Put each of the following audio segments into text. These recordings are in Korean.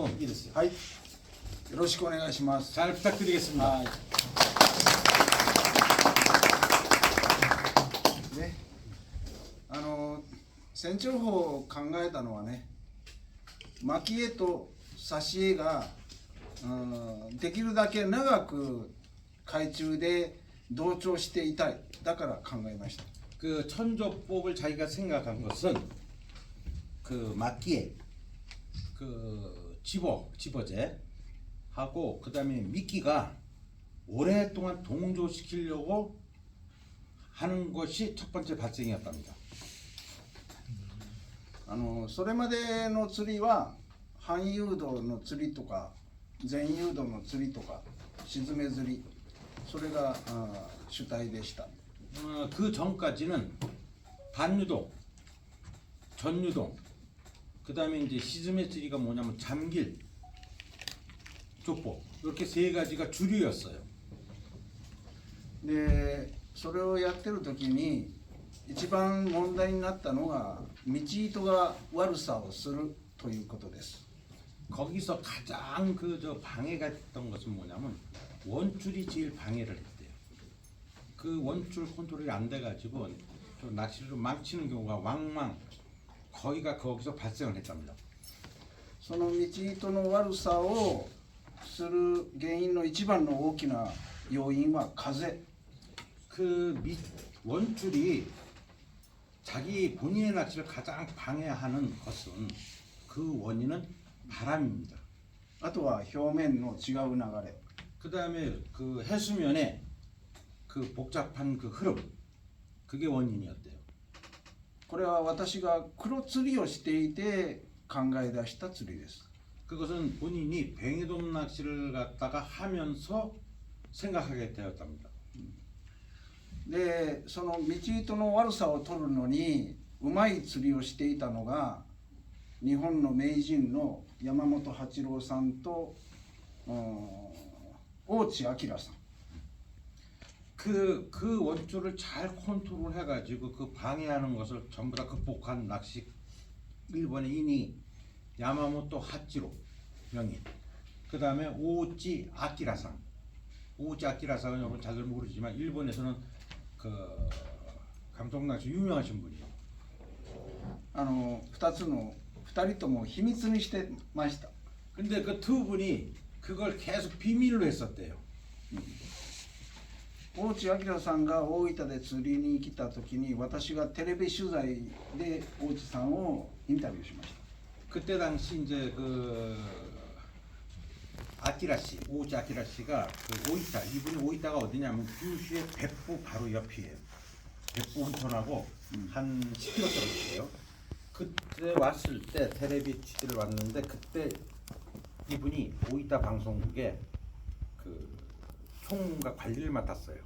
いいですよ。はい。よろしくお願いします。 잘 부탁드리겠습니다. はい。ね、船長法を考えたのはね、蒔絵と挿絵が、できるだけ長く海中で同調していたい。だから考えました。 그 천조법을 자기가 생각한 것은 그 막기에 그 집어제 하고 그다음에 미끼가 오랫동안 동조시키려고 하는 것이 첫 번째 발생이었답니다. それまでの釣りは半誘導の釣りとか全誘導の釣りとか沈め釣り、それが主体でした。 그 전까지는 반유동, 전유동, 그다음에 이제 시즈메트리가 뭐냐면 잠길, 조법 이렇게 세 가지가 주류였어요. でそれをやってる時に一番問題になったのが道糸が悪さをするということです。 거기서 가장 그 방해가 됐던 것은 뭐냐면 원줄이 제일 방해를 했대요. 그 원줄 컨트롤이 안 돼가지고 또 낚시를 망치는 경우가 왕왕 거기서 발생을 했답니다. その道糸の悪さをする原因の一番の大きな要因は風。 그 원줄이 자기 본인의 낚시를 가장 방해하는 것은 그 원인은 바람입니다. あとは表面の違う流れ。 그 다음에 그 해수면에 그 복잡한 그 흐름 그게 원인이었대요. これは私が黒釣りをしていて考え出した釣りです。 그것은 본인이 뱅에돔 낚시를 갖다가 하면서 생각하게 되었답니다. でその道糸の悪さを取るのにうまい釣りをしていたのが日本の名人の山本八郎さんと大地明さん。 그 원줄을 잘 컨트롤해가지고 그 방해하는 것을 전부 다 극복한 낚시 일본의 인이 야마모토 하치로 명인, 그 다음에 오우치 아키라상. 오우치 아키라상은 여러분 잘 모르지만 일본에서는 그 감독 낚시 유명하신 분이에요. 2人とも秘密にしてました。 근데 그 두 분이 그걸 계속 비밀로 했었대요. 大地明さんが大分で釣りに来た時に私がテレビ取材で大地さんをインタビューしました。 그때 당시 이제 그 아키라 씨, 오우치 아키라 씨가 그 오이타, 이분이 오이타가 어디냐면 규슈의 백부 바로 옆이에요. 백부 온천하고 한 10km 떨어져요. 그때 왔을 때 텔레비 취재를 왔는데 그때 이분이 오이타 방송국에 그 총무가 관리를 맡았어요.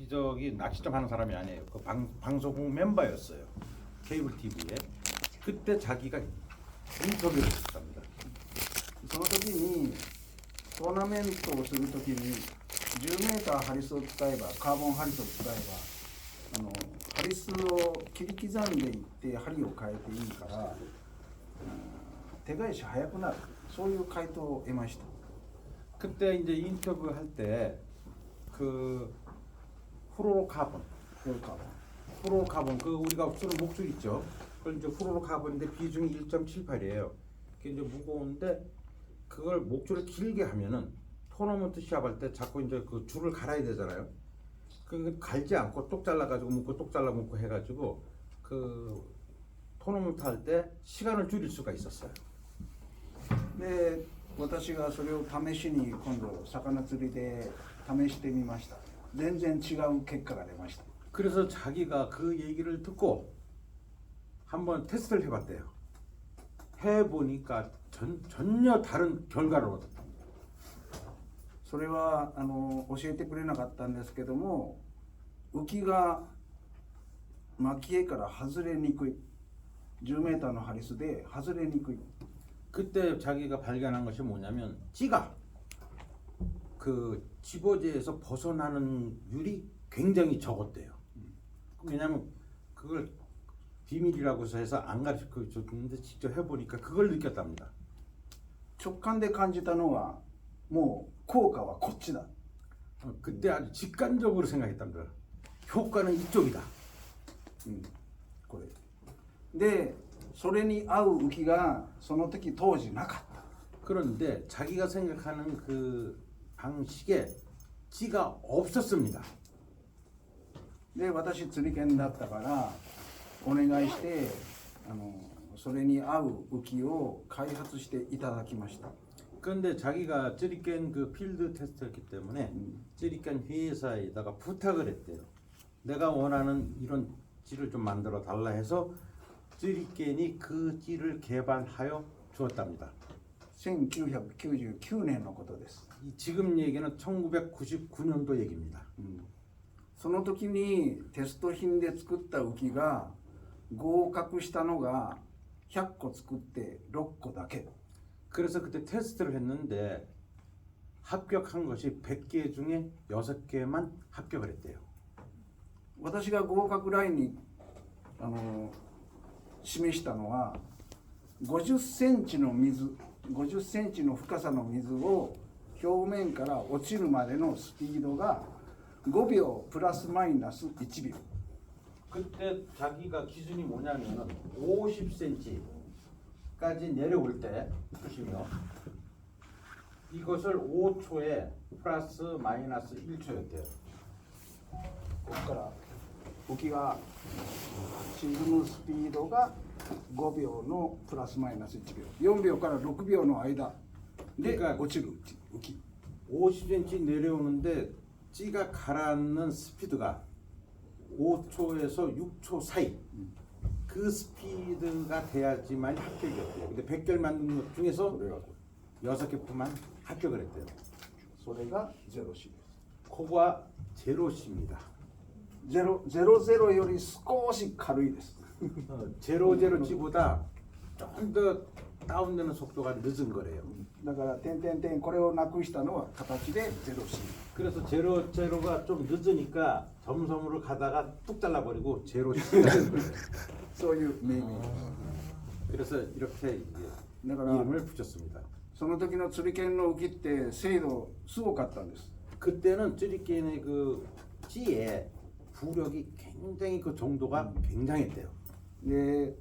저기 낚시점 하는 사람이 아니에요. 그 방송국 멤버였어요. 케이블 TV에. 그때 자기가 인터뷰를 했답니다. その時にトーナメントをする時に10メーターハリスを使えばカーボンハリスを使えばハリスを切り刻んでいって針を変えていいから、手返し早くなる、そういう回答を得ました。 그때 이제 인터뷰 할 때 그 후로로카본 그 우리가 쓰는 목줄 있죠. 그걸 이제 후로로카본인데 비중이 1.78이에요. 그게 이제 무거운데 그걸 목줄을 길게 하면은 토너먼트 시합할 때 자꾸 이제 그 줄을 갈아야 되잖아요. 그 갈지 않고 똑 잘라가지고 묶고 똑 잘라 묶고 해가지고 그 토너먼트 할 때 시간을 줄일 수가 있었어요. で私がそれを試しに今度魚釣りで試してみました。全然違う結果が出ました。 그래서 자기가 그 얘기를 듣고 한번 테스트를 해봤대요. 해보니까 전혀 다른 결과를 얻었다. それは教えてくれなかったんですけども、浮きが蒔絵から外れにくい、10メーターのハリスで外れにくい。 그때 자기가 발견한 것이 뭐냐면 찌가 그 집어제에서 벗어나는 율이 굉장히 적었대요. 왜냐면 그걸 비밀이라고 해서 안 가르쳐줬는데 직접 해보니까 그걸 느꼈답니다. 直感で感じたのはもう効果はこっちだ。 그때 아주 직관적으로 생각했답니다. 효과는 이쪽이다. これでそれに合う浮きがその時当時なかった。 그런데 자기가 생각하는 그 방식에 찌가 없었습니다. で私釣り剣だったからお願いしてそれに合う浮きを開発していただきました。 그런데 자기가 찌리깬 그 필드 테스트였기 때문에 찌리깬 회사에다가 부탁을 했대요. 내가 원하는 이런 찌를 좀 만들어 달라 해서 찌리깬이 그 찌를 개발하여 주었답니다. 1999年のことです。 지금 얘기는 1999년도 얘기입니다. その時にテスト品で作った浮きが合格したのが100個作って6個だけ。 그래서 그때 테스트를 했는데 합격한 것이 100개 중에 6개만 합격을 했대요. 私が合格ラインに示したのは50センチの水、50センチの深さの水を表面から落ちるまでのスピードが5秒プラスマイナス1秒。 그때 자기가 기준이 뭐냐면은 50cm까지 내려올 때 보시면 이것을 5초에 플러스 마이너스 1초였대요. ここから浮きが沈むスピードが5秒のプラスマイナス1秒、4秒から6秒の間で落ちる浮き。 50cm 내려오는데 찌가 가라앉는 스피드가 5초에서 6초 사이 그 스피드가 돼야지만 합격이었대요. 근데 100개를 만든 것 중에서 6개뿐만 합격을 했대요. それがゼロシです。 코가 제로씨입니다. 00より少し軽いです。 제로제로찌보다 조금 더 다운되는 속도가 늦은 거래요. だから点々点これをなくしたのは形でゼロシ。 그래서 제로가 좀 늦으니까 점섬으로 가다가 뚝 잘라버리고 제로씨가 된 거예요. そういう命名。 그래서 이렇게 이제 だから 이름을 붙였습니다. その時の釣り剣の浮きって精度すごかったんです。 그때는 찌리끼의 그 찌의 부력이 굉장히 그 정도가 굉장했대요. で、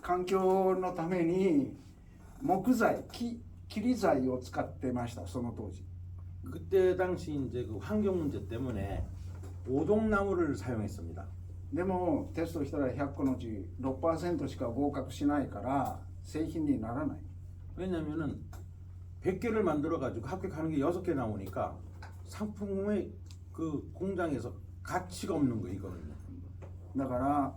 環境のために木材、切り材を使ってました。その当時。 그때 당시 이제 그 환경 문제 때문에 오동나무를 사용했습니다. でもテストしたら100個のうち 6% しか合格しないから製品にならない。 왜냐면은 100개를 만들어 가지고 합격하는 게 6개 나오니까 상품의 그 공장에서 가치가 없는 거예요, 이거는. だから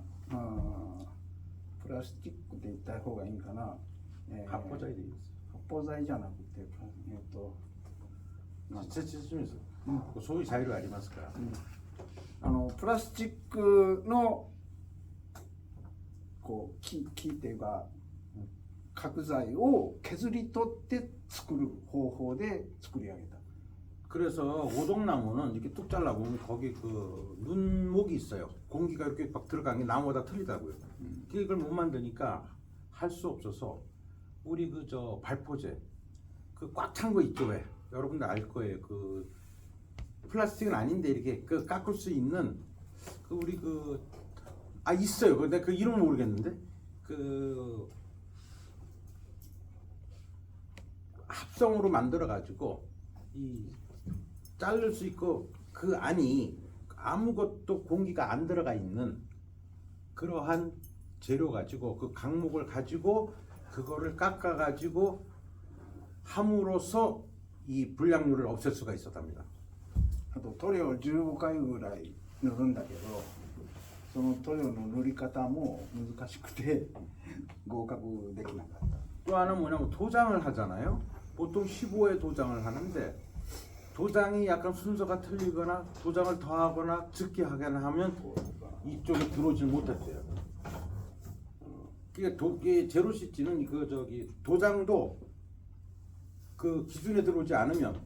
プラスチックって言った方がいいんかな。 発泡材でいいです. 発泡材じゃなくて説明する. 소위 자유가 ありますから. プラスチックのこう木っていうか角材を削り取って作る方法で作り上げた. 그래서 오동나무는 이렇게 뚝 잘라보면 거기 그 눈목이 있어요. 공기가 이렇게 막 들어간 게 나무보다 틀리다고요. 이걸 못 만드니까 할 수 없어서 우리 그 저 발포제 그 꽉 찬 거 있죠 왜? 여러분들 알 거예요. 그 플라스틱은 아닌데 이렇게 그 깎을 수 있는 그 우리 그 있어요. 근데 그 이름 모르겠는데 그 합성으로 만들어 가지고 이 자를 수 있고 그 안이 아무것도 공기가 안 들어가 있는 그러한 재료 가지고 그 강목을 가지고 그거를 깎아 가지고 함으로써 이 불량률을 없앨 수가 있었답니다. あと塗料15回ぐらい塗るんだけどその塗料の塗り方も難しくて合格できなかった。 또 하나는 뭐냐면 도장을 하잖아요. 보통 15회 도장을 하는데 도장이 약간 순서가 틀리거나 도장을 더하거나 적게 하거나 하면 이쪽에 들어오질 못했대요. 이게 제로시찌는 그 저기 도장도 그 기준에 들어오지 않으면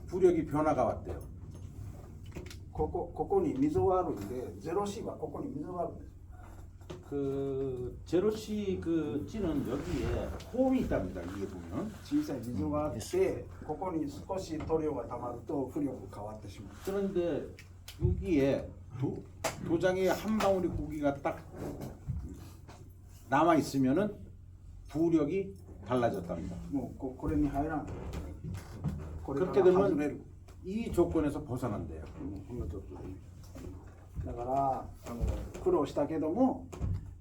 부력이 변화가 왔대요. ここに溝があるんでゼロ C はここに溝があるんです。그 제로시 그 찌는 여기에 홈이 있답니다. 이게 보면. 小さい溝があってここに少し塗料がたまると浮力が変わってしまう 그런데 여기에 도장에 한 방울이 고기가 딱 남아 있으면은 부력이 달라졌답니다. もうこれに入らんこれか 그렇게 ら外れる 되면 이 조건에서 벗어난대요. ほんのちょっとでいいだから苦労したけども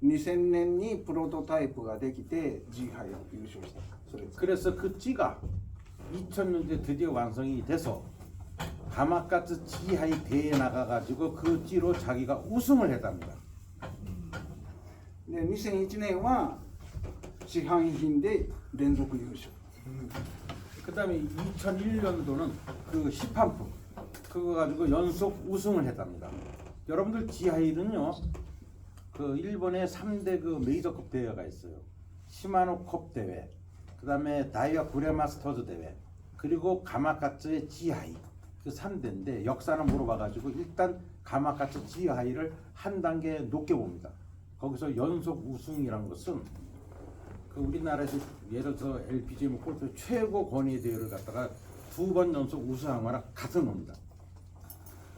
2000年にプロトタイプができて G 杯を優勝したそれ 그래서 그 찌가 2000년대 드디어 완성이 돼서 가마가츠 지하이 대회에 나가가지고 그 찌로 자기가 우승을 했답니다. で2001年は市販品で連続優勝 그 다음에 2001년도는 그 시판프 그거 가지고 연속 우승을 했답니다. 여러분들 지하이는요 그 일본의 3대 그 메이저급 대회가 있어요. 시마노컵 대회, 그 다음에 다이아 구레마스터즈 대회, 그리고 가마카츠의 지하이 그 3대인데 역사는 물어봐가지고 일단 가마카츠 지하이를 한 단계 높게 봅니다. 거기서 연속 우승이란 것은 그 우리나라에서 예를 들어서 LPGA 골프 최고 권위 대회를 갖다가 2번 연속 우승한 거랑 같은 겁니다.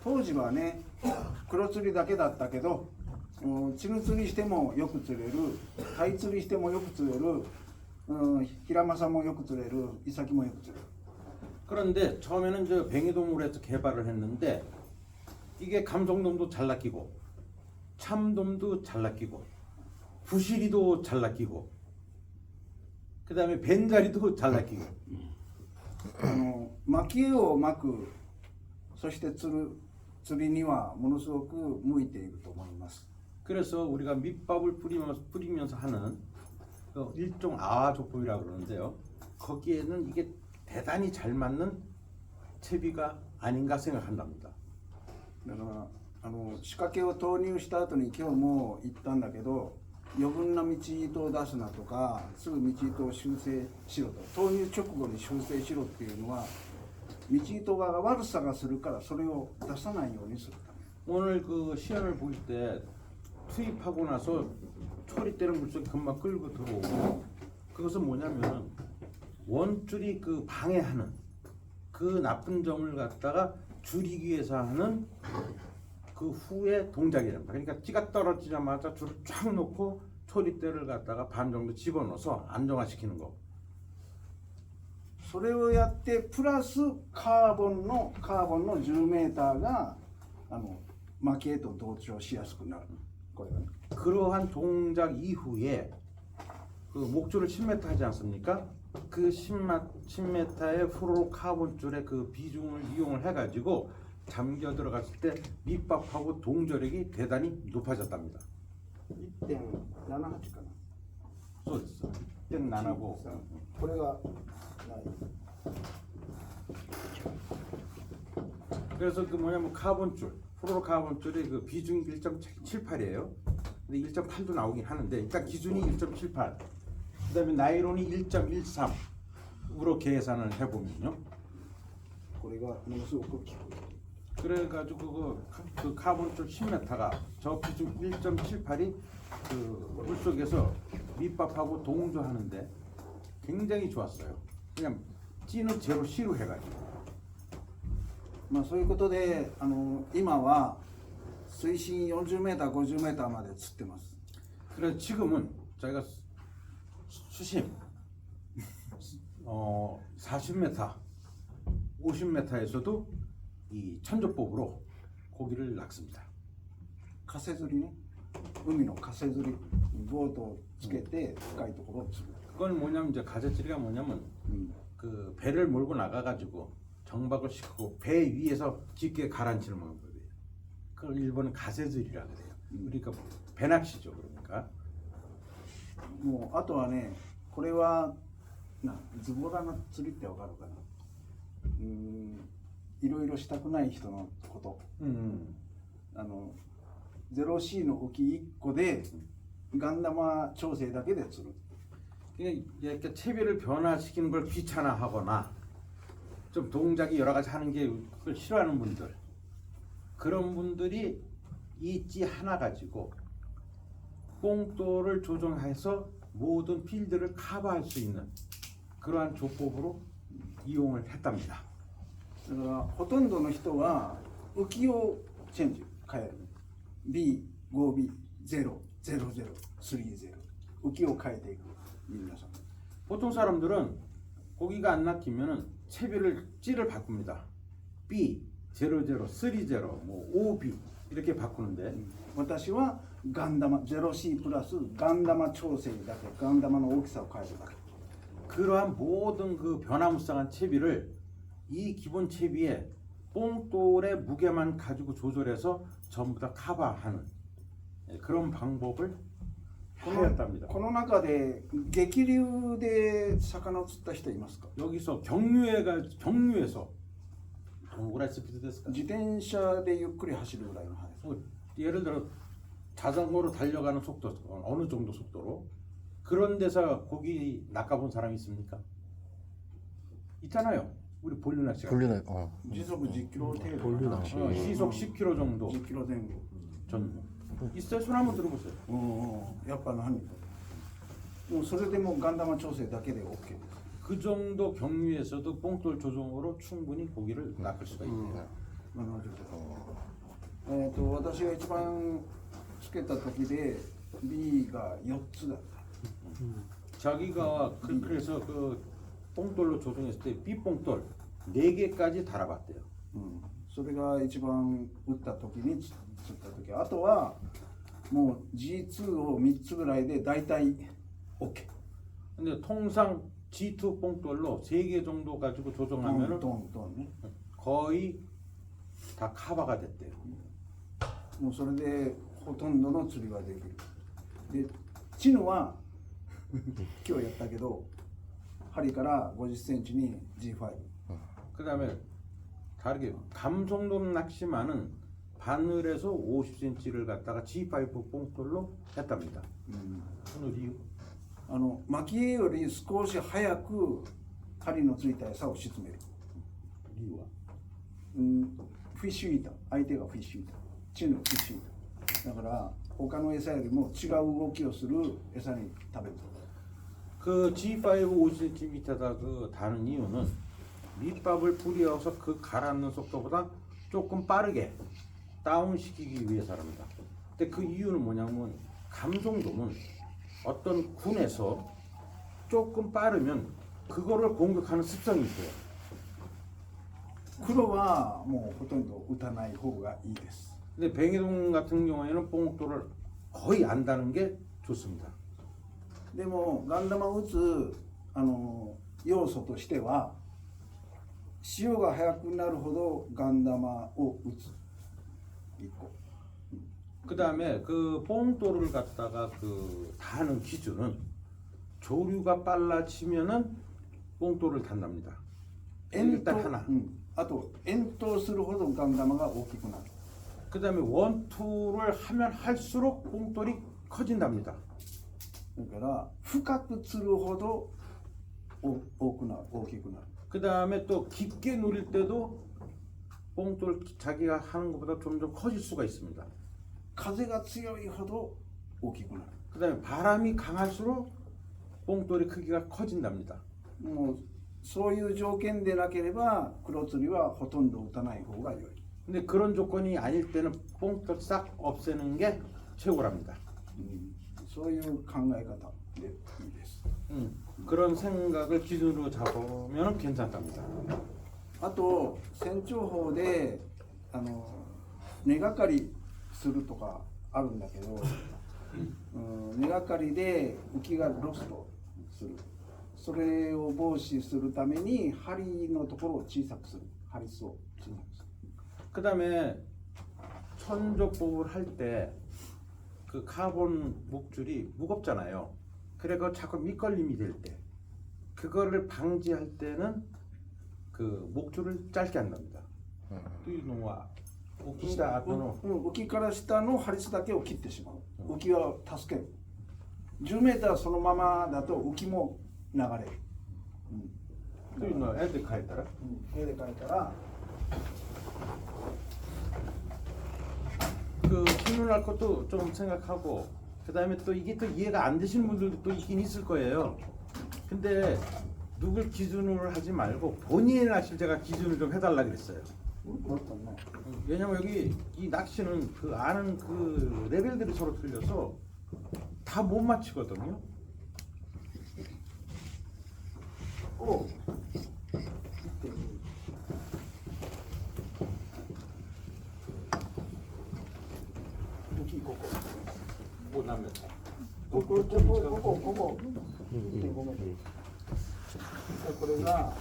当時はね黒釣りだけだったけどチヌ釣りしてもよく釣れるタイ釣りしてもよく釣れる平正もよく釣れるイサキもよく釣れる 그런데 처음에는 저 뱅이돔으로 개발을 했는데 이게 감성돔도 잘 낚이고 참돔도 잘 낚이고 부시리도 잘 낚이고 그 다음에 벤자리도 잘 낚이고 巻きを巻くそして釣りにはものすごく向いていると思います 그래서 우리가 밑밥을 뿌리면서 하는 그 일종 아화조법이라고 그러는데요. 거기에는 이게 대단히 잘 맞는 채비가 아닌가 생각한답니다. だから仕掛けを投入した後に今日も言ったんだけど余分な道糸を出すなとかすぐ道糸を修正しろと投入直後に修正しろっていうのは道糸が悪さがするからそれを出さないようにするため 오늘 그 시연을 볼 때 투입하고 나서 초리대는 물속에 금방 끌고 들어오고 그것은 뭐냐면 원줄이 그 방해하는 그 나쁜 점을 갖다가 줄이기 위해서 하는 그 후의 동작이랍니다. 그러니까 찌가 떨어지자마자 줄을 쫙 놓고 초리대를 갖다가 반 정도 집어넣어서 안정화시키는 거. それをやってプラスカーボンの 10mが巻き絵と同調しやすくなるこれがね 그러한 동작 이후에 그 목줄을 10m 하지 않습니까? 그 10m의 프로 카본 줄의 그 비중을 이용을 해가지고 잠겨 들어갔을 때 밑밥하고 동저력이 대단히 높아졌답니다. 1.78かな そうです. 1.7고 これがない 그래서 그 뭐냐면 카본줄, 프로 카본줄의 그 비중이 1.78이에요. 근데 1.8도 나오긴 하는데 일단 기준이 1.78. 그다음에 나이론이 1.13으로 계산을 해보면요. これがものすごく効く 그래가지고 그 카본줄 10m가 저 비중 1.78이 그 물속에서 밑밥하고 동조하는데 굉장히 좋았어요. 그냥 찌는 제로 C로 해가지고. まあそういうことで今は水深 40m、50m まで釣ってます 그래서 지금은 저희가 수심 40m, 50m에서도 이 천조법으로 고기를 낚습니다. カセ釣りね海のカセ釣りボートをつけて深いところを釣る 그건 뭐냐면 이제 가재찌리가 뭐냐면 그 배를 몰고 나가가지고 정박을 시키고 배 위에서 깊게 가라앉히는 방법이에요. 그걸 일본은 가재질이라 그래요. 그러니까 배낚시죠. 그러니까 もうあとはねこれはズボラな釣りってわかるかな、いろいろしたくない人のこと、0C の浮き1個でガンダマ調整だけで釣る 이렇게 채비를 변화시키는 걸 귀찮아하거나 좀 동작이 여러 가지 하는 게 그걸 싫어하는 분들, 그런 분들이 이 찌 하나 가지고 뽕돌을 조정해서 모든 필드를 커버할 수 있는 그러한 조법으로 이용을 했답니다. だからほとんどの人は浮きをチェンジ変える B5B00030 浮きを変えていく皆さん 보통 사람들은 고기가 안 낚이면은 채비를 찌를 바꿉니다. B 00, 30, 뭐 5B 이렇게 바꾸는데 私はガン玉 0C プラスガン玉調整だけガン玉の大きさを変えるだけ 그러한 모든 그 변화무쌍한 채비를 이 기본 채비에 뽕돌의 무게만 가지고 조절해서 전부 다 커버하는 그런 방법을 この 하였답니다. この中で激流で魚を釣った人いますか 여기서 경유에서 동그라이 스피드 됐을까? 自転車でゆっくり走るぐらいの速さ 뭐 예를 들어 자전거로 달려가는 속도 어느 정도 속도로 그런 데서 고기 낚아본 사람이 있습니까? 있잖아요. 우리 볼류 낚시. 볼리나 時速10キロ程度 볼류 낚시. 시속 10km 정도 10キロ前後 전 있어요. 손 한번 들어보세요. やっぱ何もうそれでもうガン玉調整だけで OK です 그 정도 경유에서도 뽕돌 조정으로 충분히 고기를 낚을 수가 있네요. 私が一番つけた時で B が4つだった 자기가 그래서 그 뽕돌로 조정했을 때 삐뽕돌 4개까지 달아봤대요. それが一番打った時に釣った時あとはもう G2 を3つぐらいで大体 OK 근데 통상 G2 뽕돌로 3개 정도 가지고 トン 조정하면은 トントンね 거의 다 커버가 됐대요. もうそれでほとんどの釣りはできるでチヌは今日やったけど針から50センチに G5 그 다음에 다르게 감성돔 낚시만은 바늘에서 50cm를 갖다가 G5 뽕돌로 했답니다. 그 이유? 巻きより少し早く針のついた餌を沈める、 이유와 フィッシュイーター相手がフィッシュイーターチヌフィッシュイーターだから他の餌よりも違う動きをする餌に食べる 그 G5 50cm다 그 다는 이유는 밑밥을 뿌려서 그 가라앉는 속도보다 조금 빠르게 다운시키기 위해서랍니다. 근데 그 이유는 뭐냐면 감성돔은 어떤 군에서 조금 빠르면 그거를 공격하는 습성이 있어요. 黒はもうほとんど打たない方がいいです 근데 뱅에돔 같은 경우에는 뽕돌을 거의 안 다는 게 좋습니다. でもガンダマを打つ要素としては潮が速くなるほどガンダマを打つ1個 그 다음에 그 뽕돌을 갖다가 그 다는 기준은 조류가 빨라지면은 뽕돌을 단답니다. 遠投 일단 하나. あと遠投するほどガンダマが大きくなる 그 다음에 원투를 하면 할수록 뽕돌이 커진답니다. だから深く釣るほど大きくなる 그 다음에 또 깊게 누릴 때도 뽕돌 자기가 하는 것보다 점점 커질 수가 있습니다. 風が強いほど大きくなる 그 다음에 바람이 강할수록 뽕돌의 크기가 커진답니다. もうそういう条件でなければ黒釣りはほとんど打たない方が良い 근데 그런 조건이 아닐 때는 뽕돌 싹 없애는 게 최고랍니다. そういう考え方でいいです 그런 생각을 기준으로 잡으면 괜찮답니다. あと船長法で根がかりするとかあるんだけど、根がかりで浮きがロストするそれを防止するために針のところを小さくする針数を小さくする 그 다음에 천조법을 할 때 그 카본 목줄이 무겁잖아요. 그래서 자꾸 밑걸림이 될 때 그거를 방지할 때는 그 목줄을 짧게 한답니다. 또いうのは浮きした後の浮きから下の針数だけを切ってしまう浮きは助ける10メーターそのままだと浮きも流れる、というのは絵で描いたら絵で描いたら 그 기능할 것도 좀 생각하고 그다음에 또 이게 또 이해가 안 되시는 분들도 또 있긴 있을 거예요. 근데 누굴 기준으로 하지 말고 본인의 낚시를 제가 기준을 좀 해달라 그랬어요. 그렇겠네. 왜냐면 여기 이 낚시는 그 아는 그 레벨들이 서로 틀려서 다 못 맞히거든요. 오. 여기ここ 뭐 남면 ここ 1.5mこれが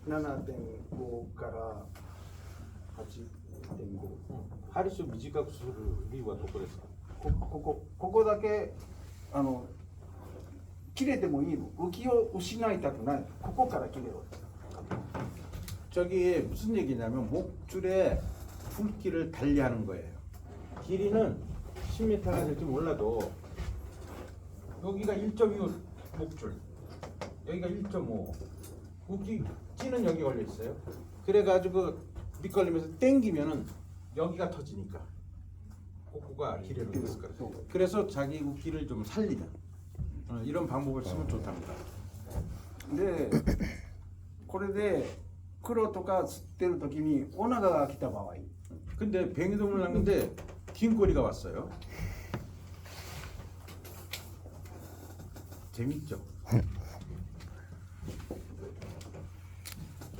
7.5から 8.5 하리수 미지각 수를 리와 도코레스. ここだけ切れてもいいの浮きを失いたくないここから切れろ 저기 무슨 얘기냐면 목줄에 풀기를 달리하는 거예요. 길이는 10m가 될지 몰라도 여기가 1.25 목줄, 여기가 1.5. 웃기 찌는 여기 걸려 있어요. 그래가지고 밑걸리면서 땡기면은 여기가 터지니까 복구가 기회를 냈을 거예요. 그래서 자기 웃기를 좀 살리는 이런 방법을 쓰면 좋답니다. でこれで黒とか釣ってる時にオナガが来た場合 근데 뱅이돔을 낚는데 긴 꼬리가 왔어요. 재밌죠?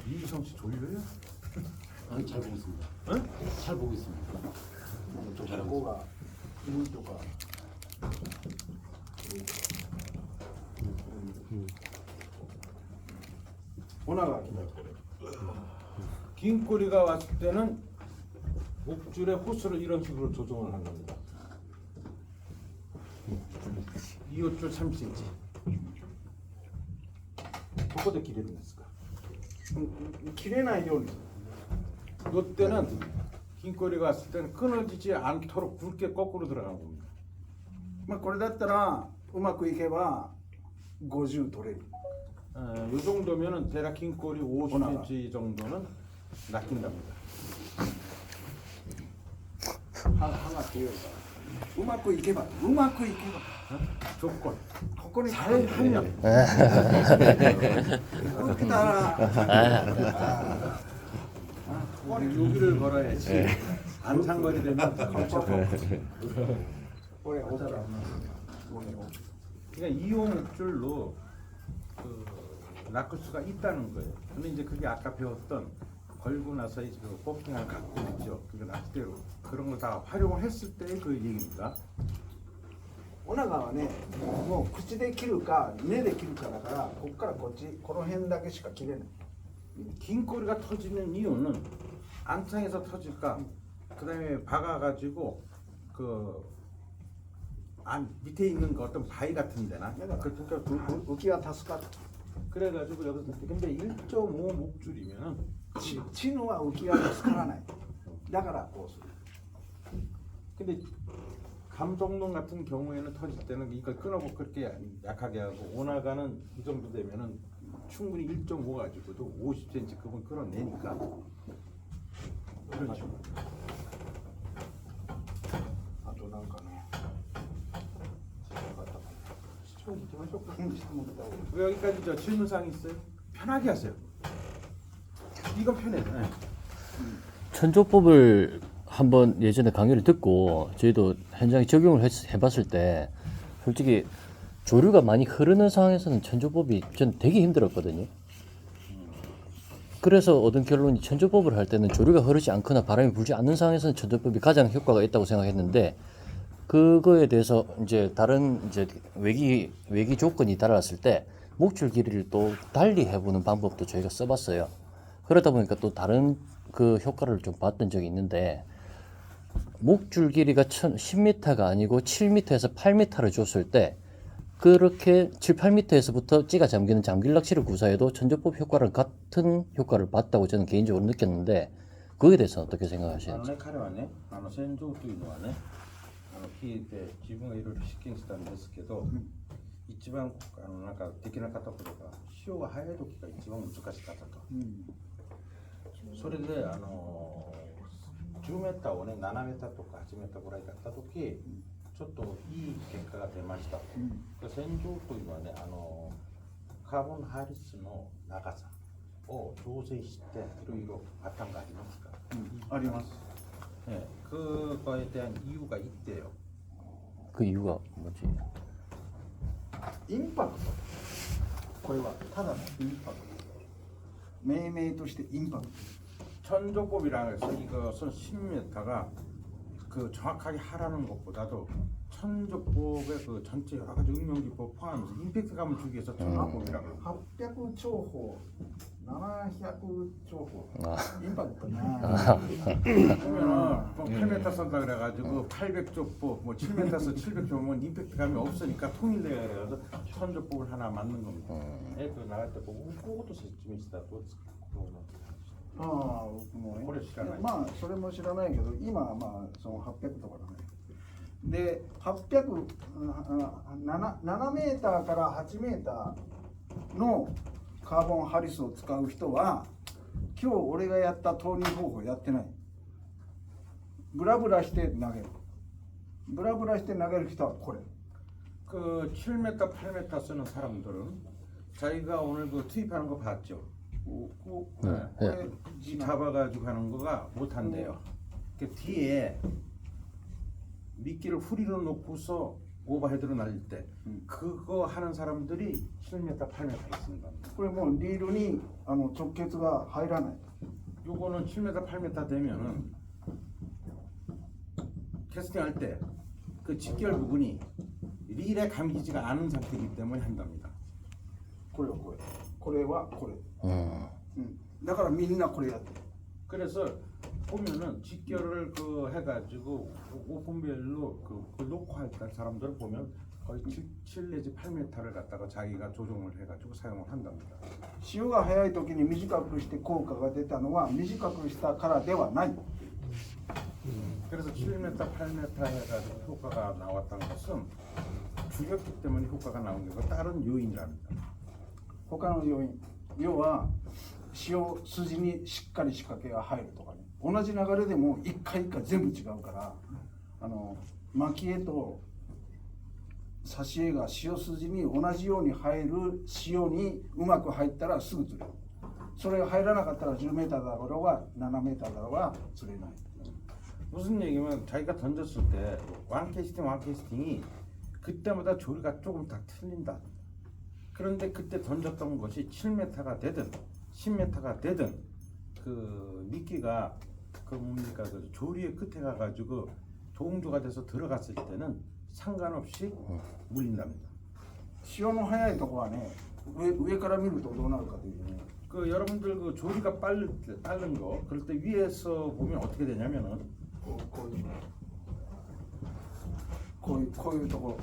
이유성 씨 졸려요? 아니, 잘 보고 있습니다. 응? 잘 보고 있습니다. 좀 こ 잘하고 こが海とか オナガが来た 긴 꼬리가 왔을 때는 목줄의 호스를 이런 식으로 조정을 한 겁니다. 2호줄 3cm. ここで切れるんですか? 切れないように 이때는 긴 꼬리가 왔을 때는 끊어지지 않도록 굵게 거꾸로 들어간 겁니다. まあこれだったらうまくいけば50取れる 이 정도면은 대략 긴 꼬리 50cm 정도는 낚인답니다. 歯が強いからうまくいけば 조건 ここに 잘 하면 그렇게 따라 여기를 걸어야지. 안상거리 되면 걸쳐. 올해 오더라. 그러니까 이호 목줄로 그 낚을 수가 있다는 거예요. 근데 이제 그게 아까 배웠던 걸고 나서 이제 그 뽑기랑 갖고 있죠. 그 낚싯대로 그런 거 다 활용을 했을 때 그 얘기입니다. オナガはね、もう口で切るか目で切るかだから、ここからこっちこの辺だけしか切れない。 긴 꼬리가 터지는 이유는 안창에서 터질까, 그다음에 박아가지고 그 안 밑에 있는 그 어떤 바위 같은 데나 그러니까浮きが助かる。 그래가지고 여기서 근데 1.5 목줄이면은 チヌは浮きが助からない。だからこうする。 근데 감성돔 같은 경우에는 터질 때는 이걸 끊어고 그렇게 약하게 하고 오나가는 이 정도 되면은 충분히 1.5 가지고도 50cm 급은 끌어내니까 그런 식으로. あとなんかね。 시청 이동하셨고質問した方がいい。 여기까지 저 질문사항 있어요? 편하게 하세요. 이건 편해요. 네. 천조법을 한번 예전에 강의를 듣고 저희도 현장에 적용을 해봤을 때 솔직히 조류가 많이 흐르는 상황에서는 천조법이 전 되게 힘들었거든요. 그래서 얻은 결론이 천조법을 할 때는 조류가 흐르지 않거나 바람이 불지 않는 상황에서는 천조법이 가장 효과가 있다고 생각했는데 그거에 대해서 이제 다른 이제 외기 조건이 달랐을 때 목줄 길이를 또 달리 해보는 방법도 저희가 써봤어요. 그러다 보니까 또 다른 그 효과를 좀 봤던 적이 있는데 목줄 길이가 10m가 아니고 7m에서 8m를 줬을 때 그렇게 7, 8m에서부터 찌가 잠기는 잠길 낚시를 구사해도 천조법 효과랑 같은 효과를 봤다고 저는 개인적으로 느꼈는데 그거에 대해서 어떻게 생각하시는지? 彼はね、船上というのはね、聞いて自分がいろいろ試験したんですけど、一番なんかできなかったことが潮が早い時が一番難しかったと。それで10mをね7mとか8mぐらいだった時、ちょっといい結果が出ました。線状というのはね、カーボンハリスの長さを調整していろいろパターンがありますから。あります。 네, 그거에 대한 이유가 있대요. 그 이유가 뭐지? インパクト。これはただのインパクト。命名としてインパクト。 천조법이라고 해서 이것은 10m가 그 정확하게 하라는 것보다도 천조법의 그 전체 여러 가지 응용기법 포함해서 임팩트감을 주기 위해서 천조법이라고 해요. 800兆法、700兆法。 아, インパクトな。 그러면은 뭐 8m 쓴다 그래가지고 800조법, 뭐 7m 써 700조면 임팩트감이 없으니까 통일돼야 그래서 천조법을 하나 만든 겁니다. 예, 그 나갈 때 보고 그것도説明したとああ、僕もね。これ知らないまあそれも知らないけど、今はまあその800とかだね。で、800、7メーターから8メーターのカーボンハリスを使う人は、今日俺がやった投入方法やってない。ブラブラして投げる。ブラブラして投げる人はこれ。 그 7m, 8m 쓰는 사람들은 자기가 오늘 그 투입하는 거 봤죠? 네. 잡아가지고 하는 거가 못한대요. 그 뒤에 미끼를 후리로 놓고서 오버헤드로 날릴 때 그거 하는 사람들이 7m, 8m 있습니다. これもうリールに直結が入らない。 요거는 7m, 8m 되면은 캐스팅 할 때 그 직결 부분이 릴에 감기지가 않은 상태이기 때문에 한답니다. これはこれ。これはこれ。 음. だからみんなこれやってる。 그래서 보면은 직결을 그 해가지고 오픈별로 그 놓고 할 때 사람들을 보면 거의 7 내지 8m를 갖다가 자기가 조정을 해가지고 사용을 한답니다. 潮が速い時に短くして効果が出たのは短くしたからではない。 그래서 7m, 8m 해가지고 효과가 나왔다는 것은 줄였기 때문에 효과가 나온 게 다른 요인이랍니다. 他の要因、要は潮筋にしっかり仕掛けが入るとかね。同じ流れでも一回一回全部違うから、巻き絵と挿し絵が潮筋に同じように入る潮にうまく入ったらすぐ釣れる。それが入らなかったら10メーターだろうが7メーターだろうが釣れない。 무슨 얘기면 자기가 던졌을 때 완캐스팅이 그때마다 조리가 조금 다 틀린다. 그런데 그때 던졌던 것이 7m가 되든 10m가 되든 그 미끼가 그 뭡니까 그 조리의 끝에 가가지고 동조가 돼서 들어갔을 때는 상관없이 물린답니다. 潮の速いとこはね、上から見るとどうなるかというとね、 그 여러분들 그 조리가 빠른 거 그럴 때 위에서 보면 어떻게 되냐면은 こういうとこ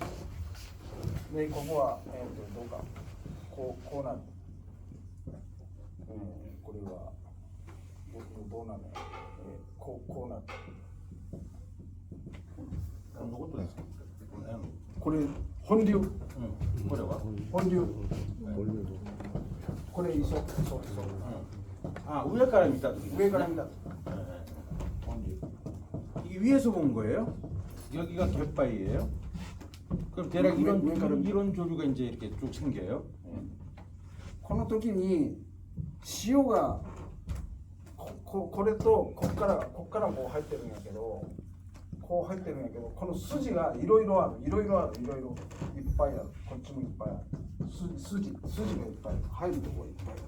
ろで、ここはどうかこうなる、これはどうなる、こうなる。 아무것도 없어. これ本流、 응. 뭐래와? 本流、これ磯、 아 위에까지 밑다. 上から見た 本流。 이게 위에서 본 거예요? 여기가 갯바위예요? 그럼 대략 이런 조류가 이제 이렇게 쭉 생겨요? この時に潮がこれとこっからこう入ってるんやけど、こう入ってるんやけど、この筋がいろいろある、いっぱいある。こっちもいっぱいある。筋がいっぱいある。入るところいっぱいある。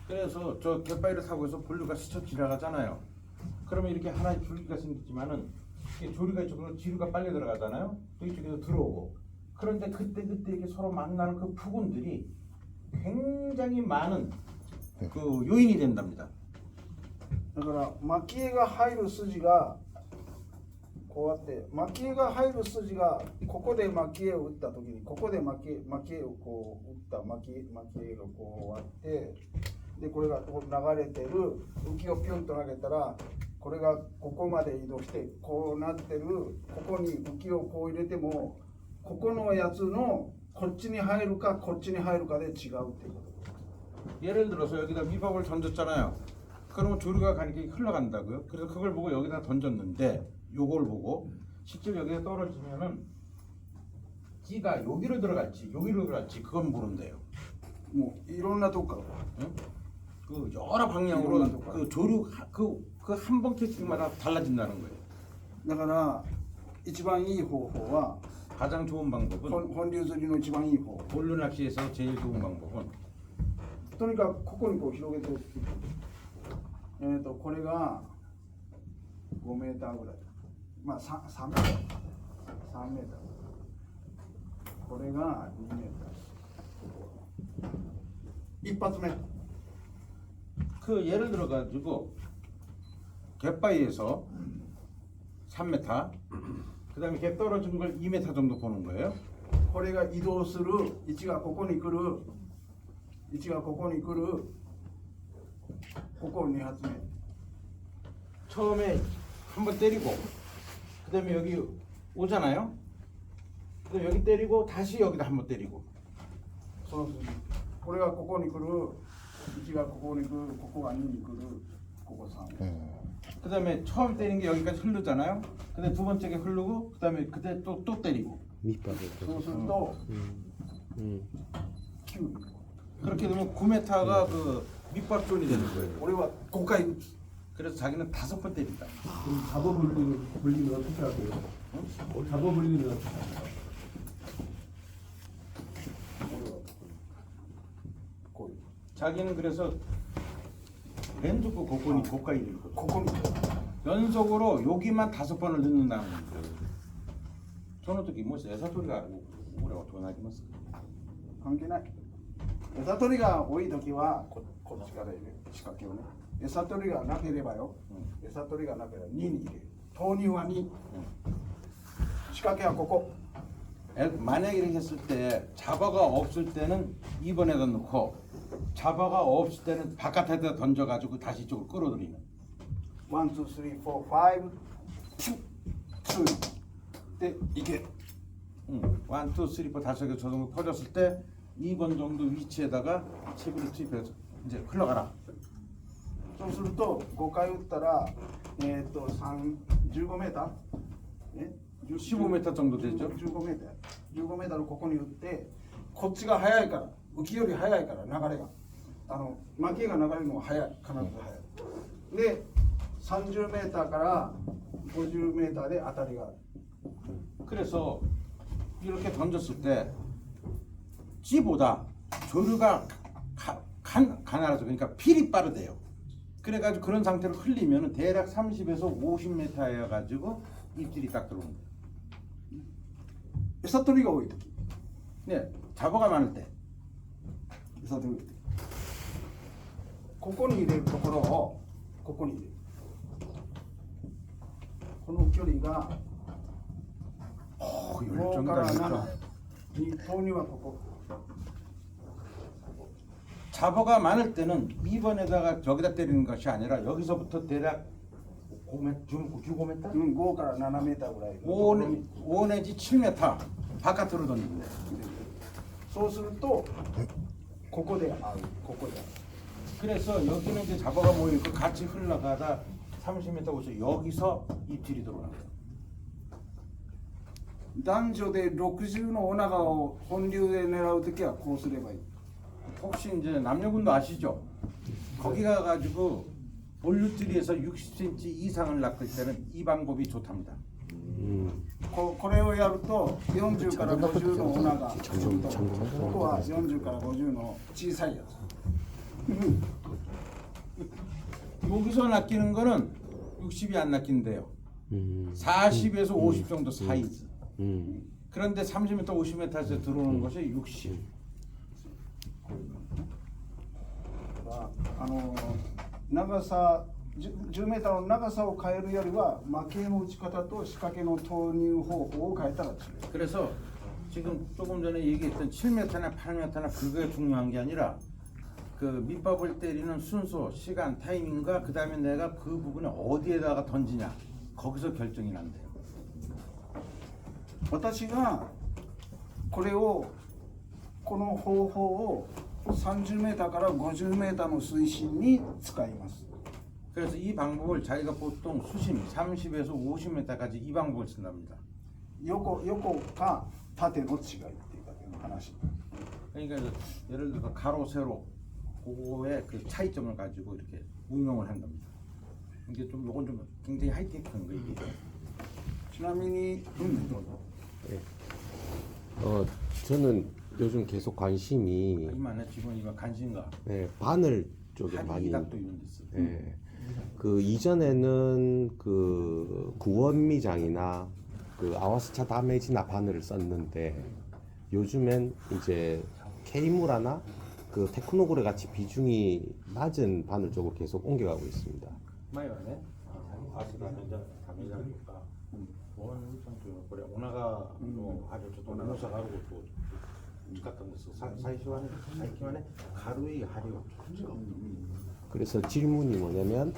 그래서 저 갯바위를 타고 해서 본류가 스쳐 지나가잖아요. 그러면 이렇게 하나의 줄기가 생기지만은 이게 조류가 이쪽으로 뒤로가 빨려 들어가잖아요. 또 이쪽에서 들어오고. 그런데 그때 이게 서로 만나는 그 부분들이 굉장히 많은 그 요인이 된답니다. だから蒔絵が入る筋がこうやって蒔絵が入る筋がここで蒔絵を打った時にここで蒔絵をこう打った蒔絵がこうあって、でこれがこう流れてる浮きをピュンと投げたらこれがここまで移動してこうなってる、ここに浮きをこう入れてもここのやつのこっちに入るかこっちに入るかで違うっていうこと。 예를 들어서 여기다 밑밥을 던졌잖아요. 그러면 조류가 가니까 흘러간다고요. 그래서 그걸 보고 여기다 던졌는데 요걸 보고 실제 여기에 떨어지면은 찌가 여기로 들어갈지 여기로 들어갈지 그건 모른대요. もういろんなとこから 응? 그 여러 방향으로 그 조류 그 한 번 캐스팅마다 달라진다는 거예요. だから一番いい方法は 가장 좋은 방법은 本流釣りの一番いい方法 볼류 낚시에서 제일 좋은 방법은 とにかくここにこう広げておくこれが5メーターぐらいまあ 3メーター3メーターこれが2メーター一発目 그 예를 들어 가지고 갯바위에서 3m 그다음에 갯 떨어진 걸 2m 정도 보는 거예요. これが移動する位置がここに来る位置がここに来るここ2発目 처음에 한번 때리고 그다음에 여기 오잖아요. 그다음에 여기 때리고 다시 여기다 한번 때리고 その次これがここに来る位置がここに来るここが2に来るここ3 그다음에 처음 때린 게 여기까지 흐르잖아요. 그다음에 두 번째가 흐르고 그다음에 그때 또 때리고 そうすると 9 그렇게 되면 9m가 그 밑밥존이 되는 거예요. 俺は5回打つ 그래서 자기는 5번 때린다. 그럼 잡아버리면 어떻게 하세요? 잡아버리면 어떻게 하세요? こういう 자기는 그래서連続 고건이 고가이를 ここに 연속으로 여기만 5번을 넣는다는 거예요. 저는時もし餌取りが俺はどうなりますか？関係ない餌取りが多い時はこっちから入れる仕掛けをね餌取りがなければよ、餌取りがなければ2に入れる投入は2、仕掛けはここ 만약에 이렇게 했을 때 잡어가 없을 때는 2번에다 넣고 잡어가 없을 때는 바깥에다 던져가지고 다시 이쪽으로 끌어들이는 1, 2, 3, 4, 5 2でいけ 1, 2, 3, 4, 5개 저 정도 퍼졌을 때 2번 정도 위치에다가 채비를 투입해서 이제 흘러가라 そうすると5回打ったら15メーター、ね、 15m 정도 되죠 15メーター15メーターのここに打ってこっちが速いから浮きより速いから流れが巻きが流れるのが速い必ず速いで30メーターから50メーターで当たりがある 그래서 이렇게 던졌을 때 찌보다 조류가 가난하죠. 그러니까 필이 빠르대요. 그래가지고 그런 상태로 흘리면 대략 30에서 50m여 가지고 입질이 딱 들어오는 거예요. 餌取りが多い時 네, 잡어가 많을 때 餌取りが多い時ここに入れるところをここに入れるこの距離が 5から 열정이다. 7に投入はここ 잡어가 많을 때는 2번에다가 저기다 때리는 것이 아니라 여기서부터 대략 5m, 15m? 5から7メーターぐらい 5 내지 7m 바깥으로 던진대. そうするとここで合うここで合う 그래서 여기는 이제 잡어가 모이고 같이 흘러가다 30m 오서 여기서 입질이 들어오는 거예요. 男女で60のオナガを本流で狙うときはこうすればいい 혹시 이제 남녀분도 아시죠? 거기 가가지고 볼류釣리에서 60cm 이상을 낚을 때는 이 방법이 좋답니다. これをやると40から50のオナガここは40から50の小さいやつ 여기서 낚이는 거는 60이 안 낚인대요. 40에서 50 정도 사이즈. 그런데 30m, 50m에서 들어오는 것이 60. 長さ10メーターの長さを変えるよりは巻きの打ち方と仕掛けの投入方法を変えたら違う 그래서 지금 조금 전에 얘기했던 7m나 8m나 그게 중요한 게 아니라 그 밑밥을 때리는 순서, 시간, 타이밍과 그 다음에 내가 그 부분에 어디에다가 던지냐 거기서 결정이 난대요. 私がこれをこの方法を30メーターから50メーターの水深に使います 그래서 이 방법을 자기가 보통 수심 30에서 50m까지 이 방법을 쓴답니다. 横か縦の違いっていうだけの話。 그러니까 예를 들어서 가로 세로 그거의 그 차이점을 가지고 이렇게 응용을 한답니다. 이게 좀 요건 좀 굉장히 하이테크한 거 이게. ちなみに、どうぞ。 저는 요즘 계속 관심이 이만해 지금 이만 관심가. 네, 바늘 쪽에 하리 많이. 이닥도 이런 데 있어. 예. 그 이전에는 그 구원미장이나 그 아와스차 다메지나 바늘을 썼는데 요즘엔 이제 케이무라나 그 테크노고레 같이 비중이 낮은 바늘 쪽으로 계속 옮겨가고 있습니다. 前はね、足がダメじゃんとか、ボーンちゃんというのはこれお腹のあるちょっと重さがあることを使ったんですが、最初はね、最近はね、軽い針を使う。 그래서 질문이 뭐냐면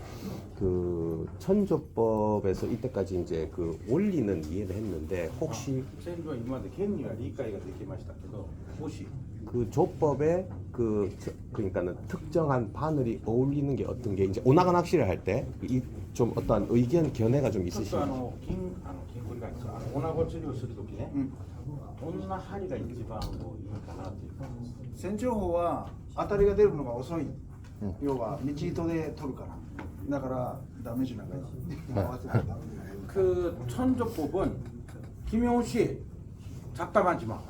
그 천조법에서 이때까지 이제 그 원리는 이해를 했는데 혹시 先祖は今まで剣には理解ができましたけど、もし 그 조법에 그러니까는 특정한 바늘이 어울리는 게 어떤 게 이제 오나가 낚시를 할 때 좀 어떤 의견 견해가 좀 ちょっと 있으신가요? 筋骨が女子釣りをするときね、どんな針が一番こういいかなっていうか。船長法は当たりが出るのが遅い。要は道糸で取るから。だからダメージなんか合わせてダメ。 그 천조법은 김영우 씨 잡담하지 마.